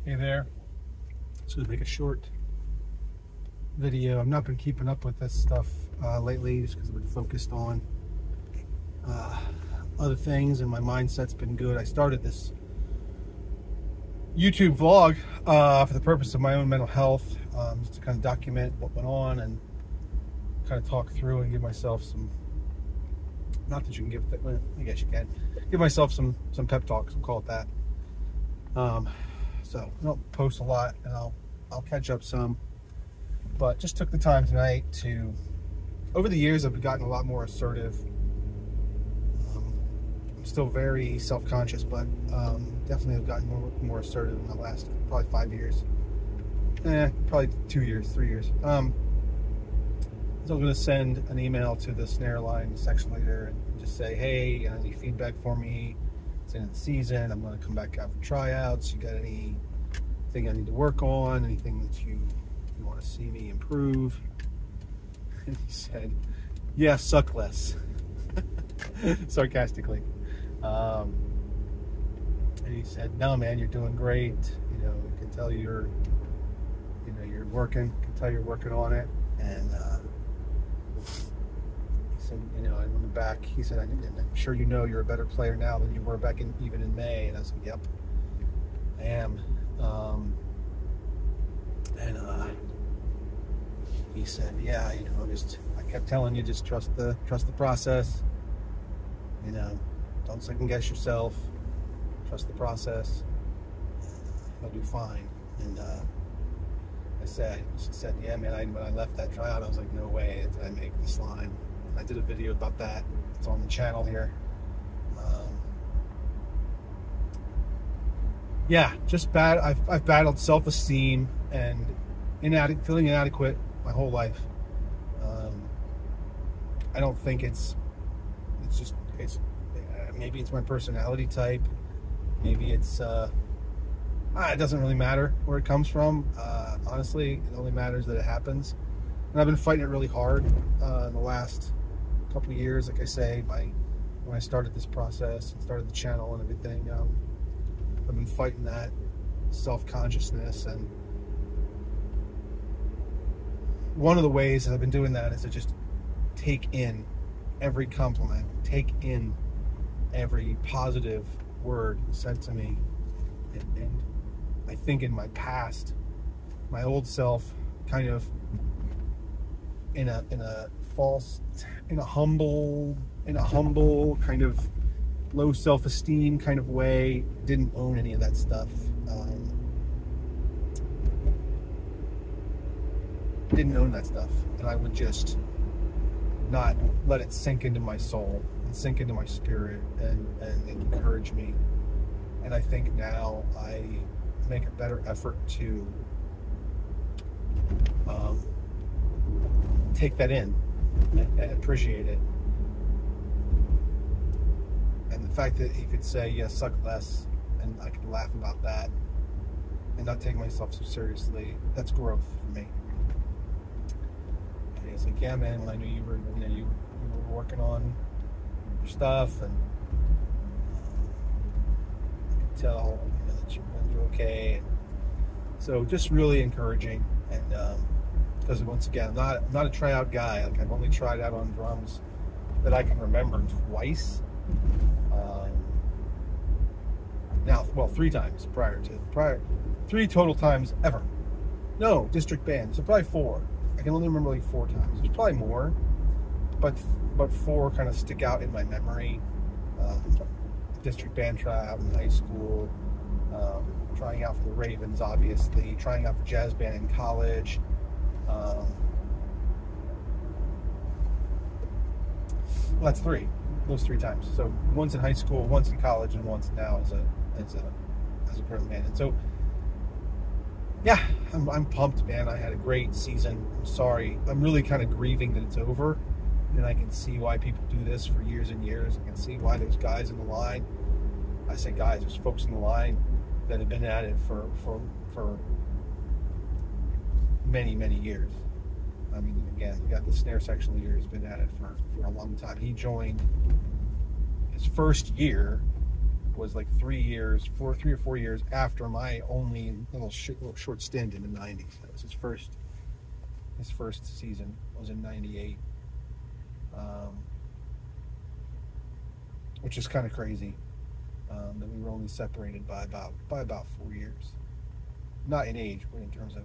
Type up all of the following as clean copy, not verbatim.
Hey there. Just gonna make a short video. I've not been keeping up with this stuff lately just because I've been focused on other things, and my mindset's been good. I started this YouTube vlog for the purpose of my own mental health, just to kind of document what went on and kind of talk through and give myself some, not that you can give, well, I guess you can, give myself some pep talks, we'll call it that. So I don't post a lot, and I'll catch up some, but just took the time tonight to, over the years I've gotten a lot more assertive. I'm still very self-conscious, but definitely have gotten more assertive in the last probably 5 years. Probably 2 years, 3 years. So I'm going to send an email to the snare line section leader and just say, hey, any feedback for me? It's the end of the season. I'm going to come back out for tryouts. You got anything I need to work on? Anything that you want to see me improve? And he said, yeah, suck less. Sarcastically. And he said, no, man, you're doing great. You know, I can tell you're working. I can tell you're working on it. And he said, you know, I went back. He said, I'm sure you know you're a better player now than you were back even in May. And I said, yep, I am. He said, yeah, you know, I kept telling you, just trust the process. You know, don't second guess yourself. Trust the process. You'll do fine. And I said, yeah, man. When I left that tryout, I was like, no way did I make this line. I did a video about that. It's on the channel here. Yeah, just bad. I've battled self-esteem and feeling inadequate my whole life. I don't think it's maybe it's my personality type. Maybe it's it doesn't really matter where it comes from. Honestly, it only matters that it happens. And I've been fighting it really hard in the last couple of years. Like I say, when I started this process and started the channel and everything, I've been fighting that self-consciousness. And one of the ways that I've been doing that is to just take in every compliment, take in every positive word said to me. And I think in my past, my old self kind of in a humble kind of low self-esteem kind of way, didn't own any of that stuff. Didn't own that stuff, and I would just not let it sink into my soul and sink into my spirit and encourage me. And I think now I make a better effort to take that in and appreciate it. And the fact that he could say, yeah, suck less, and I could laugh about that and not take myself so seriously, that's growth for me. And he's like, yeah, man, when I knew you were working on your stuff, and I could tell that you're going to do okay. And so just really encouraging. And because once again, I'm not a tryout guy. Like, I've only tried out on drums that I can remember twice. Now, well, 3 times prior, 3 total times ever. No, district band, so probably 4. I can only remember like 4 times. There's probably more, but 4 kind of stick out in my memory. District band tryout in high school, trying out for the Ravens, obviously, trying out for jazz band in college. Well, that's 3. Those 3 times. So once in high school, once in college, and once now as a permanent band. And so, yeah, I'm pumped, man. I had a great season. I'm sorry. I'm really kind of grieving that it's over, and I can see why people do this for years and years. I can see why there's guys in the line. I say guys, there's folks in the line that have been at it for many, many years. I mean, again, you got the snare section leader who's been at it for a long time. He joined his first year was like 3 or 4 years after my only little short stint in the 90s. That was his first season was in 98, which is kind of crazy, that we were only separated by about 4 years, not in age, but in terms of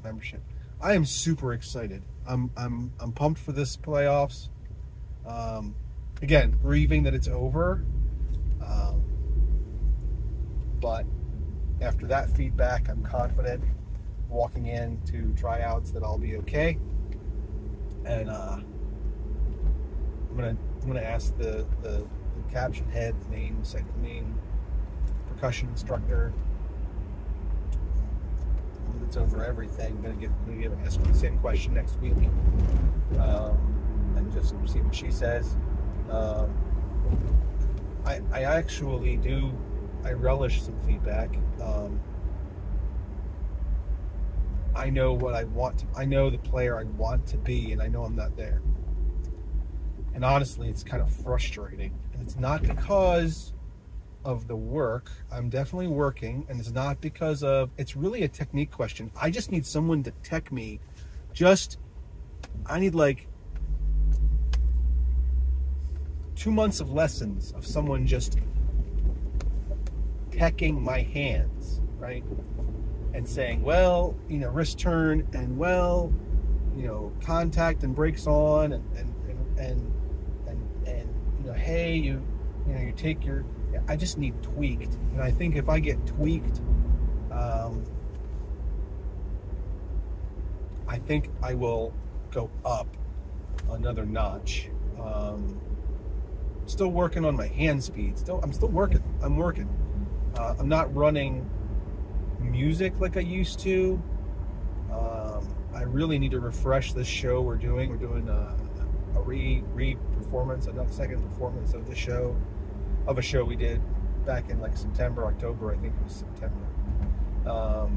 membership. I am super excited. I'm pumped for this playoffs. Again, grieving that it's over, but after that feedback, I'm confident walking into tryouts that I'll be okay. And I'm gonna ask the caption head, the main percussion instructor that's over everything. I'm gonna ask her the same question next week, and just see what she says. I actually do. I relish some feedback. I know what I want to. I know the player I want to be, and I know I'm not there. And honestly, it's kind of frustrating. And it's not because of the work. I'm definitely working, and it's not because of. It's really a technique question. I just need someone to tech me. I need like 2 months of lessons of someone just teching my hands, right? And saying, well, wrist turn, and well, contact and brakes on, and hey, you take your. I just need tweaked, and I think if I get tweaked, I think I will go up another notch. Still working on my hand speed. I'm still working. I'm working. I'm not running music like I used to. I really need to refresh this show we're doing. We're doing a re-performance, another second performance of the show, of a show we did back in like September, October. I think it was September. So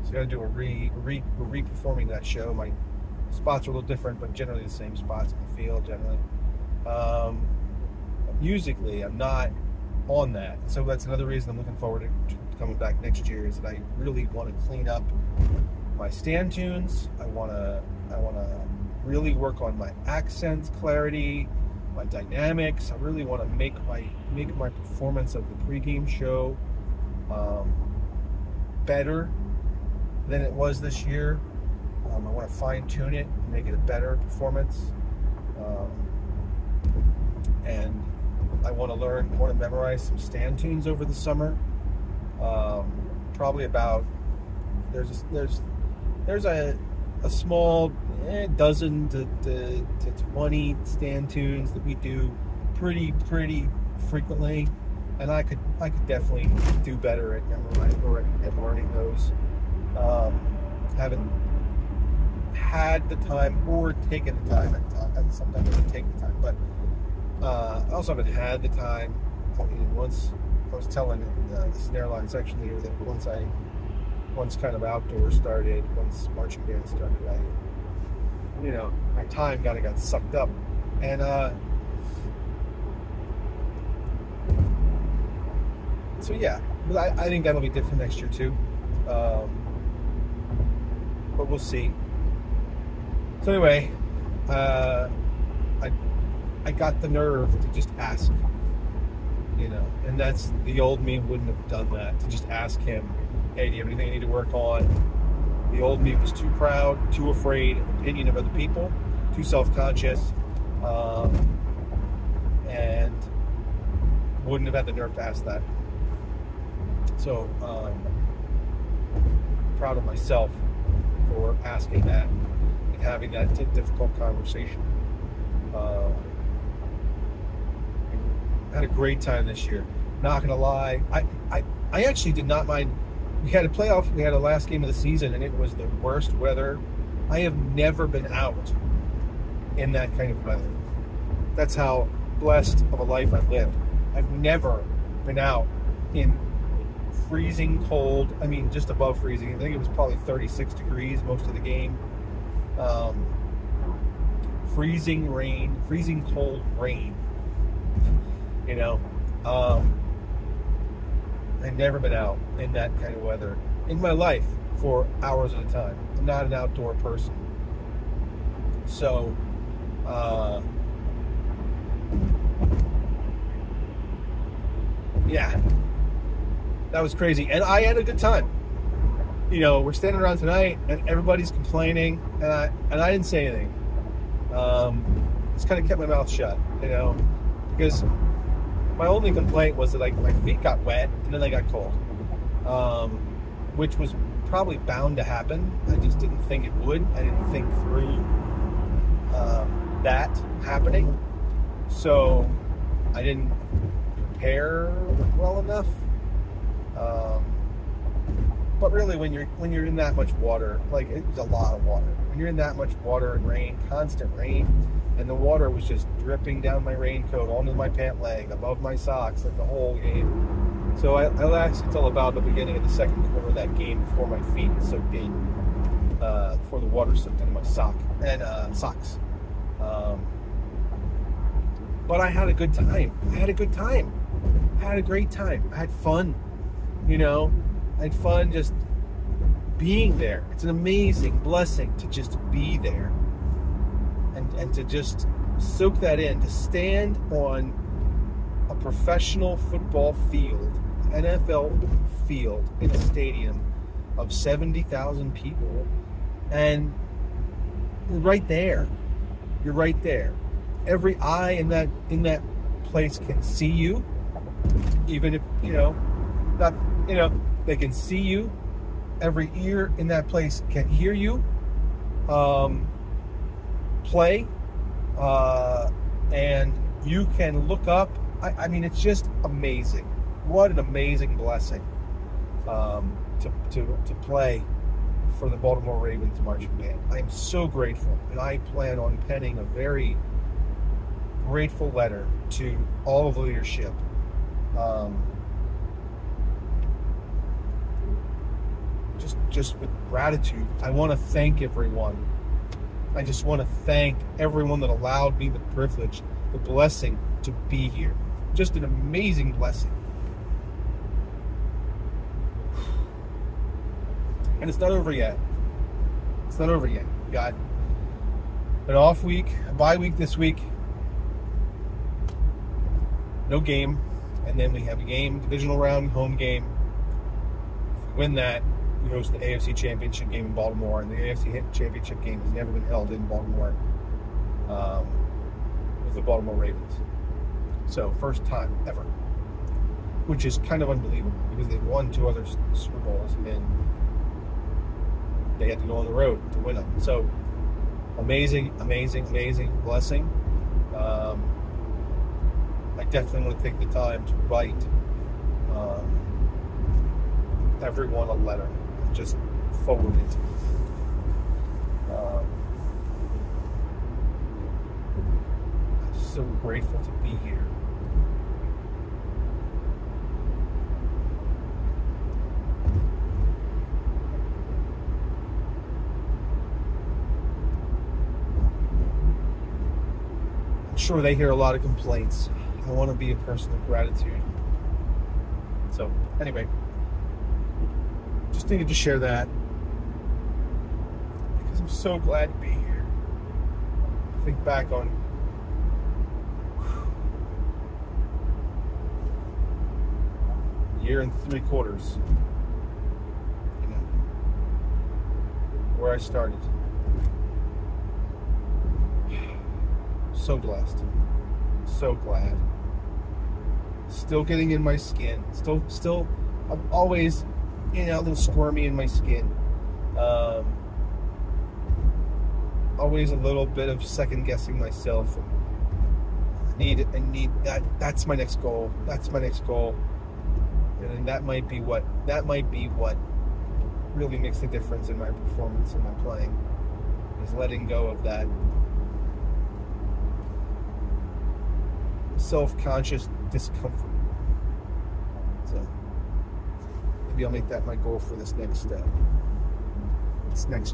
I got to do we're re-performing that show. My spots are a little different, but generally the same spots in the field generally. Musically, I'm not on that, so that's another reason I'm looking forward to coming back next year. Is that I really want to clean up my stand tunes. I want to really work on my accents, clarity, my dynamics. I really want to make my performance of the pregame show better than it was this year. I want to fine tune it and make it a better performance. And I want to memorize some stand tunes over the summer. Probably about there's a small dozen to 20 stand tunes that we do pretty frequently, and I could definitely do better at memorizing or at learning those. Haven't had the time or taken the time and sometimes I take the time, but I also haven't had the time. Once I was telling the snare line section leader that once kind of outdoor started, once marching band started, my time kind of got sucked up, and so yeah, but I think that'll be different next year too, but we'll see. So anyway, I got the nerve to just ask, and that's the old me wouldn't have done that, to just ask him, hey, do you have anything I need to work on? The old me was too proud, too afraid of the opinion of other people, too self-conscious, and wouldn't have had the nerve to ask that. So, proud of myself for asking that and having that difficult conversation. Had a great time this year. Not gonna lie, I actually did not mind. We had a last game of the season, and it was the worst weather. I have never been out in that kind of weather. That's how blessed of a life I've lived. I've never been out in freezing cold. I mean, just above freezing. I think it was probably 36 degrees most of the game. Freezing cold rain. you know. I've never been out in that kind of weather in my life for hours at a time. I'm not an outdoor person. So, yeah, that was crazy. And I had a good time. You know, we're standing around tonight and everybody's complaining, and I didn't say anything. Just kind of kept my mouth shut, you know, because my only complaint was that like my feet got wet and then they got cold, which was probably bound to happen. I just didn't think it would. I didn't think through that happening, so I didn't prepare well enough. But really, when you're in that much water, like it was a lot of water. When you're in that much water and rain, constant rain, and the water was just dripping down my raincoat, onto my pant leg, above my socks, like the whole game. So I lasted until about the beginning of the second quarter of that game before my feet soaked in, before the water soaked into my sock and socks. But I had a good time. I had a good time. I had a great time. I had fun, you know. I had fun just being there. It's an amazing blessing to just be there and to just soak that in, to stand on a professional football field, NFL field in a stadium of 70,000 people, and you're right there. You're right there. Every eye in that place can see you, even if, you know, not, you know, they can see you. Every ear in that place can hear you play, and you can look up. I mean, it's just amazing. What an amazing blessing to play for the Baltimore Ravens marching band. I am so grateful, and I plan on penning a very grateful letter to all of the leadership. Just with gratitude. I want to thank everyone. I just want to thank everyone that allowed me the privilege, the blessing to be here. Just an amazing blessing. And it's not over yet. It's not over yet. We got an off week, a bye week this week. No game. And then we have a game, divisional round, home game. If we win that, we host the AFC Championship game in Baltimore, and the AFC Championship game has never been held in Baltimore with the Baltimore Ravens. So, first time ever, which is kind of unbelievable because they've won 2 other Super Bowls and they had to go on the road to win them. So, amazing, amazing, amazing blessing. I definitely want to take the time to write everyone a letter. Just forward it. I'm so grateful to be here. I'm sure they hear a lot of complaints. I want to be a person of gratitude. So, anyway. Just needed to share that because I'm so glad to be here. Think back on a year and 3 quarters, you know, where I started. So blessed, so glad. Still getting in my skin. Still, I'm always, you know, a little squirmy in my skin. Always a little bit of second guessing myself. I need that. That's my next goal. That's my next goal. And that might be what really makes the difference in my performance and my playing, is letting go of that self-conscious discomfort. So maybe I'll make that my goal for this next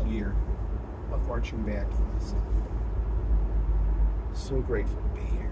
year of marching band for myself. So grateful to be here.